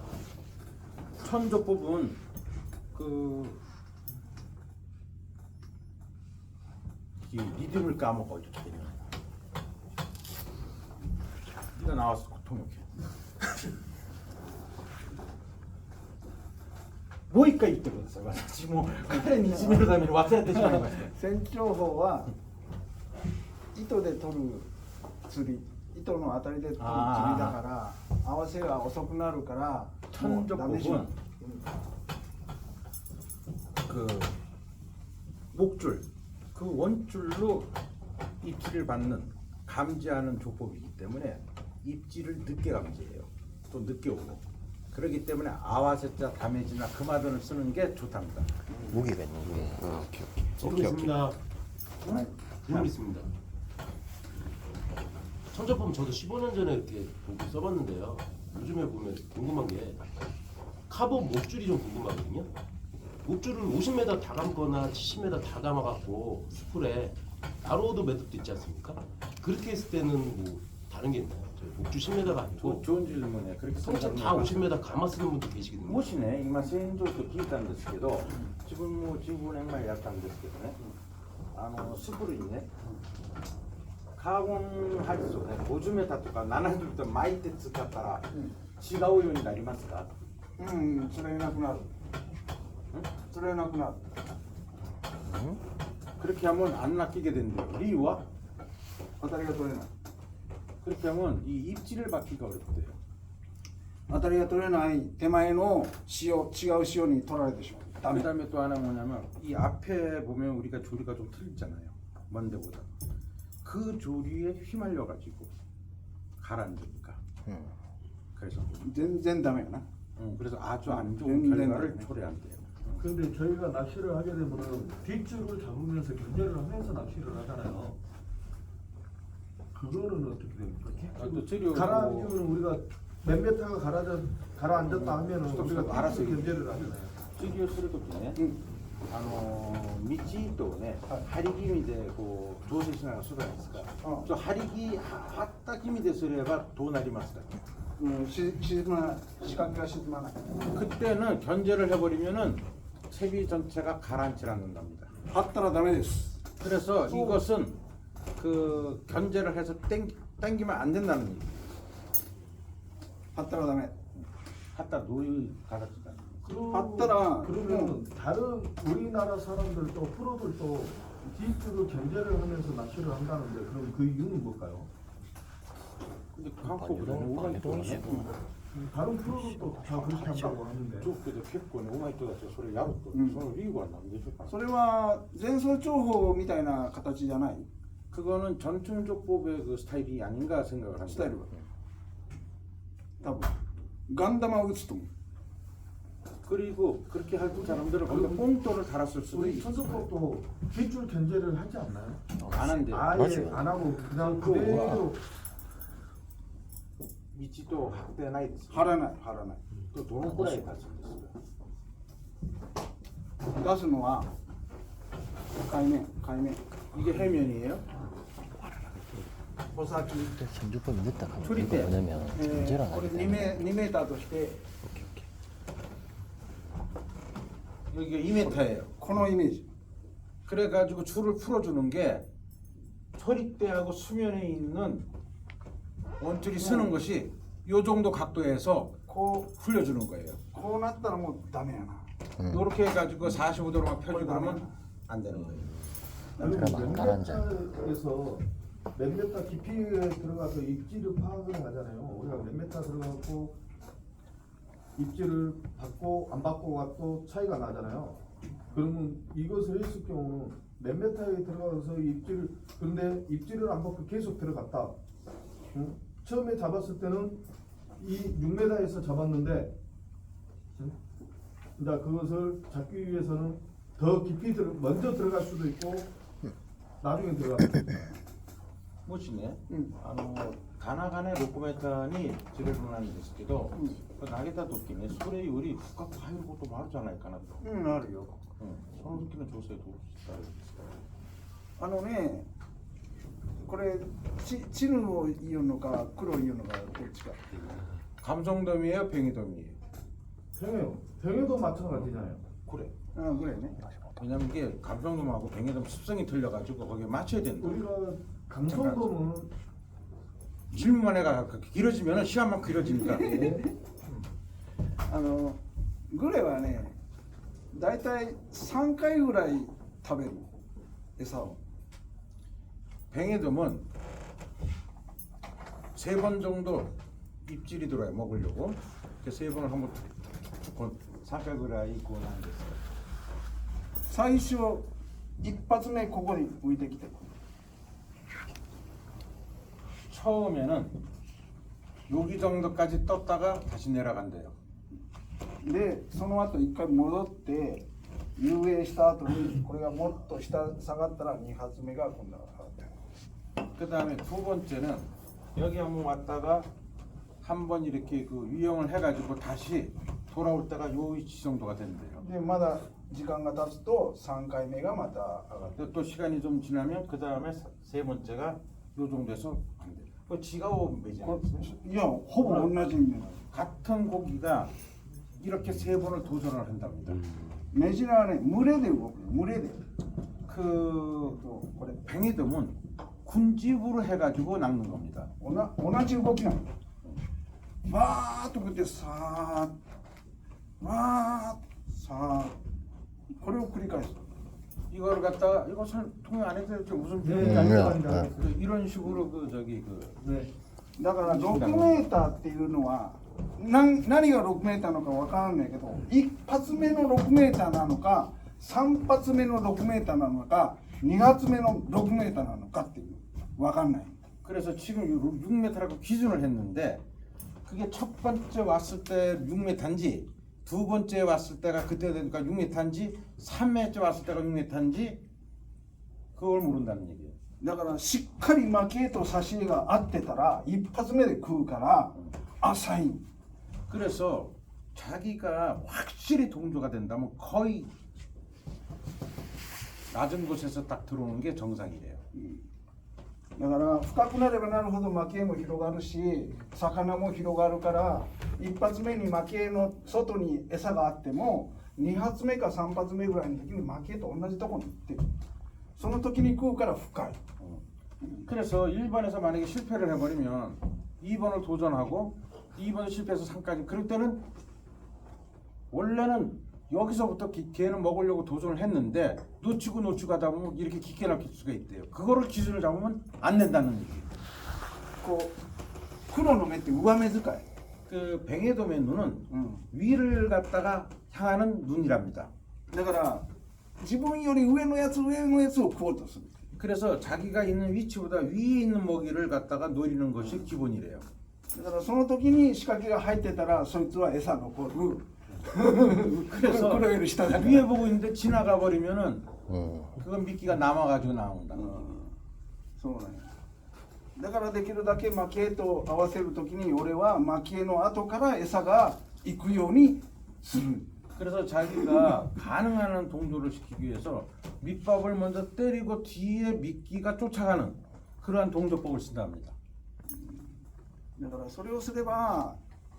천조법은 그 이 리듬을 까먹어 이렇게 되는 거야. 네가 나와서 고통욕해. もう一回言ってください。私も彼にいじめるために忘れてしまいました。船長法は糸で取る釣り、糸の当たりで取る釣りだから合わせが遅くなるからもうダメージ。 천조법은 그 목줄, 그 원줄로 입질을 받는 감지하는 조법이기 때문에 입질을 늦게 감지해요. 또 늦게 오고. 그렇기 때문에 아와세자 다메지나 금화돈을 쓰는 게 좋답니다. 무기가 있는 게. 오케이. 있습니다. 질문 있습니다. 천적법 저도 15년 전에 이렇게 보고 써봤는데요. 요즘에 보면 궁금한 게 카본 목줄이 좀 궁금하거든요. 목줄을 50m 다 감거나 70m 다 감아갖고 스풀에 나로우드 매듭도 있지 않습니까? 그렇게 했을 때는 뭐 다른 게 있나요? 저 목줄 10m가 아니고 좋은 질문이에요. 그렇게 통째 다 50m 감아 쓰는 분도 계시거든요. もしね、今戦場と聞いたんですけど、自分も15年前やったんですけどね、スプルにね、カーボンハリスをね、50mとか70mと巻いて使ったら違うようになりますか？それなくなる。それなくなる。 그렇게 하면 안 낚이게 된대요. 이유와 当たりが取れない。 그렇게 하면 이 입질을 받기가 어렵대요. 当たりが取れない手前の潮、違う潮に取られてしまう。ダメ。 그다음에 또 하나 뭐냐면 이 앞에 보면 우리가 조리가 좀 틀리잖아요. 먼 데보다. 그 조리에 휘말려 가지고 가라앉으니까. 그래서 全然ダメやな。 그래서 아주 안 좋은 결과를 초래한대요. 그런데 저희가 낚시를 하게 되면은 뒷줄을 잡으면서 견제를 하면서 낚시를 하잖아요. 그거는 어떻게 됩니까? 또 찌려 가라앉으면 우리가 몇 메타가 가라앉았다 하면은 우리가 알아서 뒷줄 견제를 하잖아요. 釣りをするときね、道糸をね、張り気味でこう調整しながらするじゃないですか。張った気味ですればどうなりますか。沈まない。仕掛けが沈まない。 그때는 견제를 해버리면은 채비 전체가 가라앉질 않는답니다. 張ったらダメです。 그래서 이것은 그 견제를 해서 당기면 안 된다는 얘기. 張ったらダメ。 갖다 놓이 가라앉다. 봤더라. 그러면 다른 우리나라 사람들도 프로들도 뒷줄을 견제를 하면서 낚시를 한다는데 그럼 그 이유는 뭘까요? 근데 한국은 오마이 또네. 다른 프로들도 다 그렇게 한다고 하는데. ちょっと結構ね、お前とだってそれやると、その理由は何でしょうか。それは前走重宝みたいな形じゃない。 그거는 전충족법의 그 스타일이 아닌가 생각을 합니다. スタイルは多分ガンダマを打つと思う。 그리고 그렇게 할 사람들은 거기다 뽕돌을 달았을 수도 우리 있어요. 천수법도 뒷줄 견제를 하지 않나요? 안 한대요. 아예 맞아요. 안 하고 그냥 그거 그대로 道と張ってないです。張らない張らないどのくらい経つんですか。出すのは海面 이게 해면이에요?穂先 전조법이 늦다 하면 줄이 이유가 때. 뭐냐면 문제를 안 これ 하기 2 때문에 メーターとして 여기가 2m예요. このイメージ 그래가지고 줄을 풀어주는 게 소리대하고 수면에 있는 원줄이 쓰는 것이 요 정도 각도에서 こ 풀려주는 거예요. うなったらもうダメやな 이렇게 해가지고 45도로만 펴주고 그러면 안 되는 거예요. 그리고 그럼 안 가라앉아. 몇메타에서 몇 메타 깊이에 들어가서 입지를 파악을 하잖아요. 우리가 몇 메타 들어가고 입지를 받고 안 받고가 또 차이가 나잖아요. 그러면 이것을 했을 경우는 몇 메타에 들어가서 입지를 근데 입지를 안 받고 계속 들어갔다. 응? 처음에 잡았을 때는 이 6m에서 잡았는데 이제 그것을 잡기 위해서는 더 깊이 먼저 들어갈 수도 있고 나중에 들어갈 수도 있고 もしね、田中ね6メーターに釣れるなんですけど、投げた時ねそれより深く入ることもあるじゃないかなと、うんあるよその時の調整どうしたらいいですか。あのねこれチヌを言うのか黒を言うのかどっちか 감성돔이에요, 뱅이돔이에요? 병에도 마찬가지잖아요. 그래. 그래ね 왜냐면 이게 감성돔하고 뱅이돔 습성이 틀려가지고 거기에 맞춰야 된다. 우리가 강성돔은 질문만 해가 길어지면 시간만 길어지니까. グレはねだいたい3回ぐらい食べる餌を 뱅이돔은 3번 정도 입질이 들어요 먹으려고. 3번을 한번 툭툭 3回ぐらいこうなんですよ。最初一発目ここに浮いてきて 처음에는 여기 정도까지 떴다가 다시 내려간대요. でその後一回戻って遊泳した後にこれがもっと下下がったら2発目が今度は上がってる 그 다음에 두 번째는 여기 한번 왔다가 한 번 이렇게 그 유형을 해가지고 다시 돌아올 때가 요 위치 정도가 된대요. でまだ時間が経つと3回目がまた上がって 근데 또 시간이 좀 지나면 그 다음에 세 번째가 요 정도에서 안 돼요. 그 지가오 매지 こ 않았어요? いやほぼ同じ意味 같은 고기가 이렇게 3번을 도전을 한답니다. メジナーはね群れで動く群れで 그 뱅이돔은 군집으로 해가지고 낚는 겁니다. 同じ動きなのわーっとこうやってさーわーさーこれを繰り返す 이거를 갖다가 이거 통역 안 해도 되죠. 무슨 네, 비밀이 알죠. 그 이런 식으로 그 저기 그 네. だから6メーターっていうのは何が6メーターなのかわからないけど1発目の6メーターなのか3発目の6メーターなのか2発目の6メーターなのかっていうわかんない 그래서 지금 6m라고 기준을 했는데 그게 첫 번째 왔을 때 6m인지 두 번째 왔을 때가 그때 되니까 6m인지 3회째 왔을 때가 6m인지 그걸 모른다는 얘기예요. だからしっかり負けと差しが合ってたら一発目で食うから浅い 그래서 자기가 확실히 동조가 된다면 거의 낮은 곳에서 딱 들어오는 게 정상이래요. だから深くなればなるほど負けも広がるし魚も広がるから一発目に負けの外に餌があっても2発目か3発目ぐらいの時に負けと同じところに行ってるその時に食うから深い 그래서 1번에서 만약에 실패를 해버리면 2번을 도전하고 2번을 실패해서 3까지 그럴 때는 원래는 여기서부터 걔는 먹으려고 도전을 했는데 놓치고 하다 보면 이렇게 깊게 낚일 수가 있대요. 그거를 기준을 잡으면 안 된다는 얘기예요. こう黒の目って上目遣い 그 뱅에돔의 눈은 위를 갖다가 향하는 눈이랍니다. だから自分より上のやつを食おうとする 그래서 자기가 있는 위치보다 위에 있는 먹이를 갖다가 노리는 것이 기본이래요. だからその時に仕掛けが入ってたらそいつは餌残る 그래서 黒より下だから 위에 보고 있는데 지나가 버리면은 음. 그건 미끼가 남아가지고 나온다. そうなんやだからできるだけ蒔絵と合わせるときに俺は蒔絵の後から餌が行くようにする 그래서 자기가 가능한 한 동조를 시키기 위해서 밑밥을 먼저 때리고 뒤에 미끼가 쫓아가는 그러한 동조법을 쓴답니다. だからそれをすれば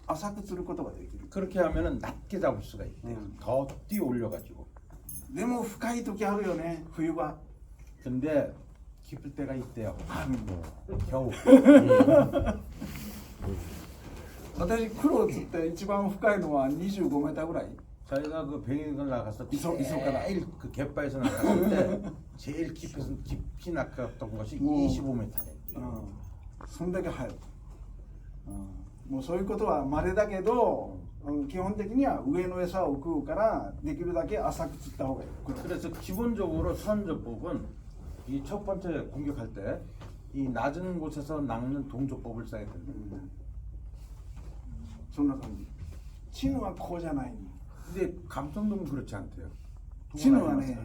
浅く釣ることができる 그렇게 하면은 낮게 잡을 수가 있대요. 더 뛰어 올려가지고. でも深い時あるよね冬場 근데 깊을 때가 있대요. 겨우. 私黒を釣って一番深いのは25メーターぐらい 저희가 그 뱅에걸 나가서 이소가라. 제일 그 갯바에서 나갔을 때 제일 깊이 낚았던 것이 오. 25m예요. そんだけ入る、もうそういうことは稀だけど、基本的には上の餌を食うからできるだけ浅く釣った方がいい 그래서 기본적으로 선조법은 이 첫 번째 공격할 때 이 낮은 곳에서 낚는 동조법을 써야 된다. そんな感じチヌはこうじゃない 근데 감성돔은 그렇지 않대요. チヌはね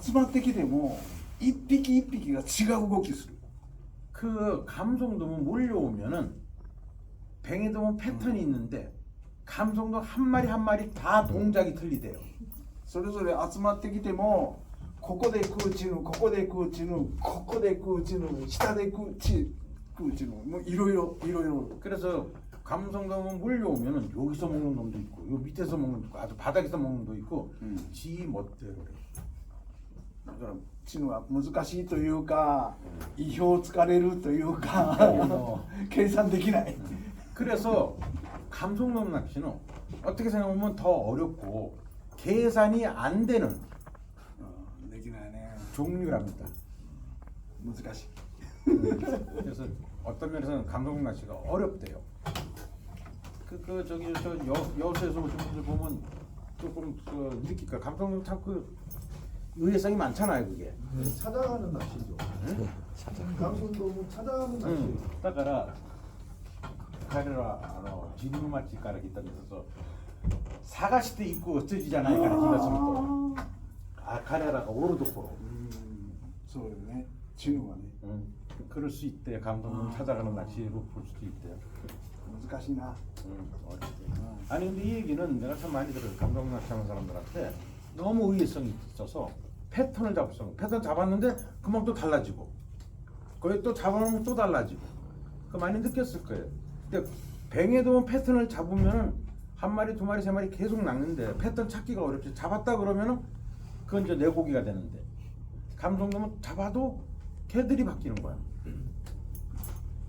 集まってきても一匹一匹が違う動きする 그 감성돔은 몰려오면은 뱅에돔은 패턴이 있는데 감성돔 한 마리 한 마리 다 동작이 틀리대요. それぞれ集まってきてもここで食うチヌここで食うチヌここで食うチヌ下で食うチヌもういろいろ 그래서 감성돔은 몰려오면은 여기서 먹는 놈도 있고 요 밑에서 먹는 놈도 있고 아주 바닥에서 먹는 놈도 있고 지 멋대로 그래요. だからチヌは難しいというか意表をつかれるというか計算できない 그래서 감성돔 낚시는 어떻게 생각하면 더 어렵고 계산이 안 되는 できないね 종류랍니다. 難しい 그래서 어떤 면에서는 감성돔 낚시가 어렵대요. 저기 저 여수에서 오신 분들 보면 조금 그 느낄 거야. 감성돔 참그 의외성이 많잖아요, 그게. 찾아가는 낚시죠. 감성돔은 찾아가는 낚시. だから彼らは自分町から来たんですけど探していく筋じゃないから気がすると彼らがおるところ そうよねチヌはね 그럴 수 있대. 감독님 찾아가는 낚시로 볼 수도 있대요. 難しいな 아니 근데 이 얘기는 내가 참 많이 들어요. 감독 낚시하는 사람들한테 너무 의외성이 있어서 패턴을 잡았어. 패턴 잡았는데 금방 또 달라지고 거기 또 잡아놓으면 또 달라지고 그 많이 느꼈을 거예요. 근데 뱅에돔은 패턴을 잡으면은 한 마리 두 마리 세 마리 계속 낚는데 패턴 찾기가 어렵지. 잡았다 그러면은 그건 이제 내 고기가 되는데 감독님은 잡아도 개들이 바뀌는 거야.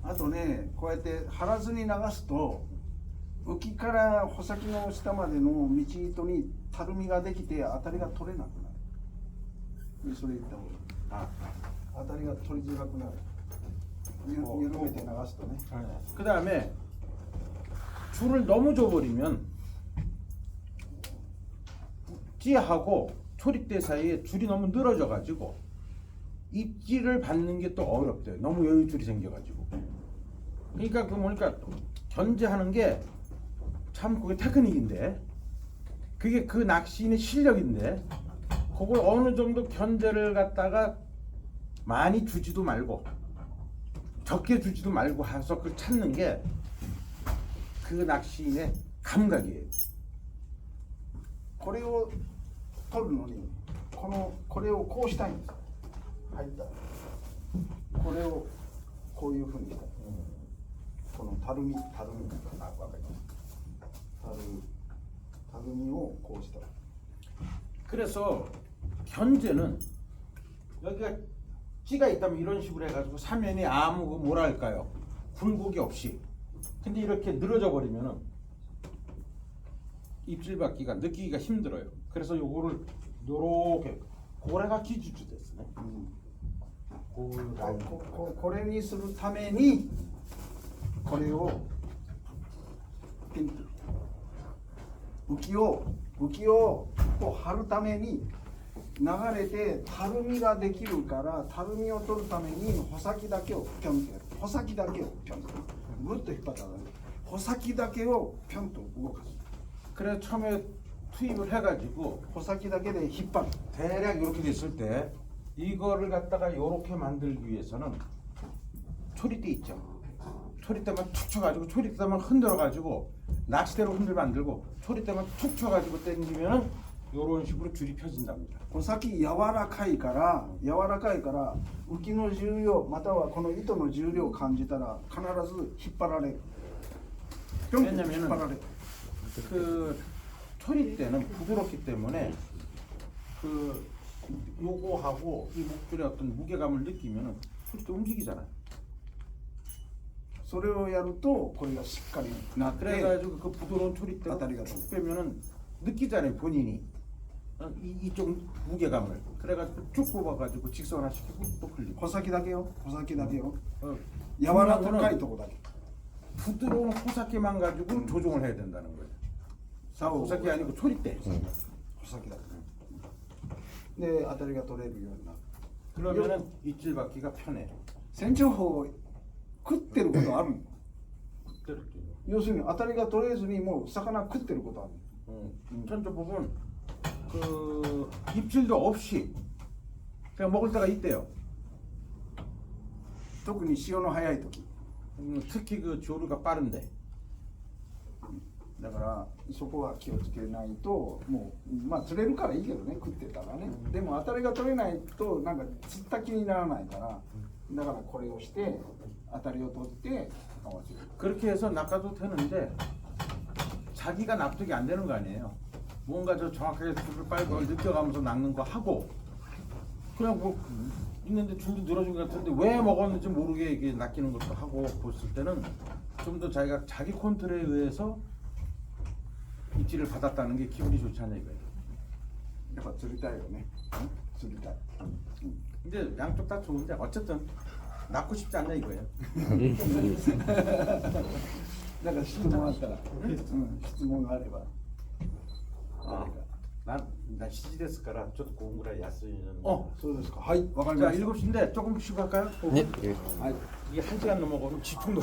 あとねこうやって張らずに流すと浮きから穂先の下までの道糸にたるみができて当たりが取れなくなるそれ言った方がいい当たりが取りづらくなる緩めて流すとね 그 다음에 줄을 너무 줘버리면 찌하고 초립대 사이에 줄이 너무 늘어져가지고 입질을 받는 게 또 어렵대요. 너무 여유줄이 생겨가지고. 그러니까 그 뭐니까 견제하는 게 참 그게 테크닉인데 그게 그 낚시인의 실력인데 그걸 어느 정도 견제를 갖다가 많이 주지도 말고 적게 주지도 말고 해서 그걸 찾는 게 그 낚시인의 감각이에요. これを取るのにこれをこうしたいんですよ入ったこれをこういうふうにしたいこのたるみわかりますたるみをこうしたい 그래서 견제는 여기가 찌가 있다면 이런 식으로 해가지고 사면이 아무 뭐랄까요 굴곡이 없이 근데 이렇게 늘어져 버리면은 입질 받기가 느끼기가 힘들어요. 그래서 요거를 요렇게 고래가 기준주 됐네. これにするためにこれをピンと浮きをこう張るために流れてたるみができるからたるみを取るために穂先だけをピョンとやる穂先だけをピョンとぐっと引っ張ったら穂先だけをピョンと動かす 그래서 처음에 투입을 해가지고 穂先だけで引っ張る 대략 이렇게 됐을 때 이거를 갖다가 이렇게 만들기 위해서는 초리대 있죠. 초리대만 툭 쳐가지고 초리대만 흔들어가지고 낚시대로 흔들면 안 들고 초리대만 툭 쳐가지고 당기면은 이런 식으로 줄이 펴진답니다. 穂先柔らかいから浮きの重量またはこの糸の重量を感じたら必ず引っ張られるぴょんと引っ張られる 그 초리대는 부드럽기 때문에 그 요거하고 이 목줄의 어떤 무게감을 느끼면은 초리대 움직이잖아요. それをやるとこれがしっかりなって 그래가지고 그 부드러운 초리대가 아다리가 툭 빼면은 느끼잖아요 본인이 이쪽 무게감을 그래가지고 쭉 뽑아가지고 직선화시키고 또 흘리고 穂先だけよ穂先だけよ 어, 柔らかいとこだけ 부드러운 호사키만 가지고 조종을 해야 된다는 거예요. 竿を 호사키 아니고 초리대. 穂先だけで当たりが取れるようになる 그러면은 입질 받기가 편해. 船長法食ってることあるの要するに当たりが取れずにもう魚食ってることある 전적 부분 그 입질도 없이 그냥 먹을 때가 있대요. 特に潮の速い時 특히 그 조류가 빠른데. だからそこは気をつけないともうまあ釣れるからいいけどね食ってたらね、でも当たりが取れないとなんか釣った気にならないからだからこれをして当たりを取って合わせる 그렇게 해서 낚아도 되는데 자기가 납득이 안 되는 거 아니에요. 뭔가 저 정확하게 줄을 빨고 그걸 느껴가면서 낚는 거 하고 그냥 뭐 있는데 줄도 늘어진 것 같은데 왜 먹었는지 모르게 이게 낚이는 것도 하고 봤을 때는 좀 더 자기가 자기 컨트롤에 의해서 입질을 받았다는 게 기분이 좋지 않냐 이거예요. やっぱ釣りたいよね、釣りたい、 근데 양쪽 다 좋은데 어쨌든 낚고 싶지 않냐 이거예요. だから質問あったら、質問があれば 아, 난 시지됐을까라 저도 공부라 야스는. そうですか、はい、わかり 자ました 7시인데 조금 쉬고 할까요? 네. 아, 이게 1시간 넘어가면 집중도